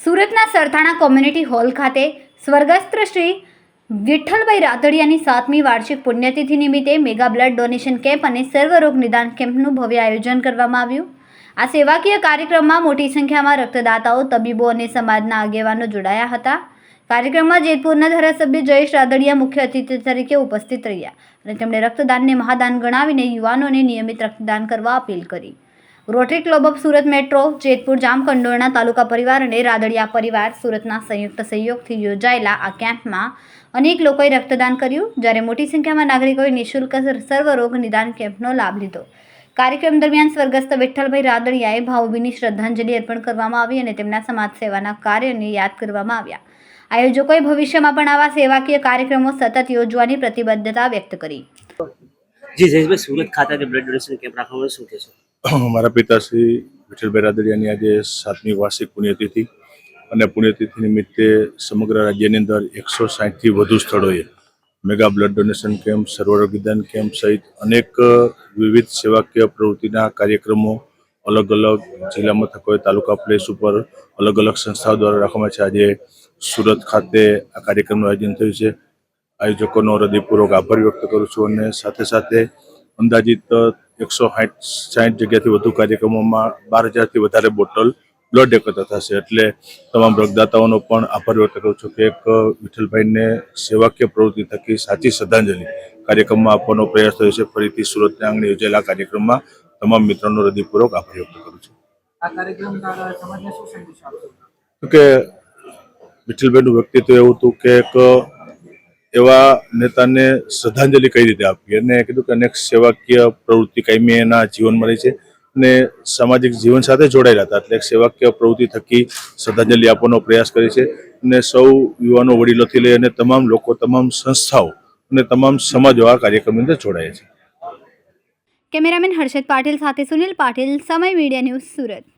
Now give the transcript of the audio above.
સુરતના Sarthana community hall ખાતે સ્વર્ગસ્થ શ્રી વિઠ્ઠલભાઈ રાદડિયાની 7મી વાર્ષિક પુણ્યતિથિ નિમિત્તે મેગા બ્લડ ડોનેશન કેમ્પ અને સર્વરોગ નિદાન કેમ્પનું ભવ્ય આયોજન કરવામાં આવ્યું। આ સેવાકીય કાર્યક્રમમાં મોટી સંખ્યામાં રક્તદાતાઓ, તબીબો અને સમાજના આગેવાનો જોડાયા હતા। કાર્યક્રમમાં જેતપુરના ધારાસભ્ય જયેશ રાદડિયા મુખ્ય અતિથિ તરીકે ઉપસ્થિત રહ્યા અને તેમણે રક્તદાનને મહાદાન ગણાવીને યુવાનોને નિયમિત રક્તદાન કરવા અપીલ કરી। Rotary Club of Surat Metro, Jetpur, Jamkandorna તાલુકા પરિવાર અને રાદડિયા પરિવાર સુરતના સંયુક્ત સહયોગથી યોજાયેલા આ કેમ્પમાં અનેક લોકોએ રક્તદાન કર્યું, જ્યારે મોટી સંખ્યામાં નાગરિકોએ નિઃશુલ્ક સર્વરોગ નિદાન કેમ્પનો લાભ લીધો। કાર્યક્રમ દરમિયાન સ્વર્ગસ્થ વિઠ્ઠલભાઈ રાદડિયાએ ભાવભીની શ્રદ્ધાંજલિ અર્પણ કરવામાં આવી અને તેમના સમાજ સેવાના કાર્યને યાદ કરવામાં આવ્યા। આયોજકોએ ભવિષ્યમાં પણ આવા સેવાકીય કાર્યક્રમો સતત યોજવાની પ્રતિબદ્ધતા વ્યક્ત કરી। જી જયેશભાઈ, સુરત ખાતે બ્લડ ડોનેશન કેમ્પ રાખવામાં શું કહેશો? મારા પિતાશ્રી વિઠ્ઠલભાઈ રાદડિયાની આજે 7મી વાર્ષિક પુણ્યતિથિ અને પુણ્યતિથિ નિમિત્તે સમગ્ર રાજ્યની અંદર 160થી વધુ સ્થળોએ મેગા બ્લડ ડોનેશન કેમ્પ, સર્વરોગ નિદાન કેમ્પ સહિત અનેક વિવિધ સેવાકીય પ્રવૃત્તિના કાર્યક્રમો અલગ અલગ જિલ્લા મથકોએ, તાલુકા પ્લેસ ઉપર અલગ અલગ સંસ્થાઓ દ્વારા રાખવામાં છે। આજે સુરત ખાતે આ કાર્યક્રમનું આયોજન થયું છે। આયોજકોનો હૃદયપૂર્વક આભાર વ્યક્ત કરું છું અને સાથે સાથે અંદાજિત 160 જગ્યાથી વધુ કાર્યક્રમોમાં 12,000થી વધારે બોટલ બ્લડ એકત્ર થશે, એટલે તમામ રક્તદાતાઓનો પણ આભાર વ્યક્ત કરું છું કે એક વિઠ્ઠલભાઈને સેવાકીય પ્રવૃત્તિ થકી સાચી શ્રદ્ધાંજલિ કાર્યક્રમમાં આપવાનો પ્રયાસ થયો છે। ફરીથી સુરતના આંગણે યોજાયેલા કાર્યક્રમમાં તમામ મિત્રોનો હૃદયપૂર્વક આભાર વ્યક્ત કરું છું। આ કાર્યક્રમ દ્વારા સમાજને શું સંદેશ આપશો? કે વિઠ્ઠલભાઈનું વ્યક્તિત્વ એવું હતું કે એક એવા નેતાને શ્રદ્ધાંજલિ કઈ રીતે આપી, અને કીધું કે અનેક સેવાકીય પ્રવૃત્તિ કાયમી એના જીવનમાં રહી છે અને સામાજિક જીવન સાથે જોડાયેલા હતા, એટલે સેવાકીય પ્રવૃત્તિ થકી શ્રદ્ધાંજલિ આપવાનો પ્રયાસ કરે છે અને સૌ યુવાનો, વડીલોથી લઈ અને તમામ લોકો, તમામ સંસ્થાઓ અને તમામ સમાજો આ કાર્યક્રમની અંદર જોડાય છે। કેમેરામેન હર્ષદ પાટીલ સાથે સુનિલ પાટીલ, સમય મીડિયા ન્યૂઝ, સુરત।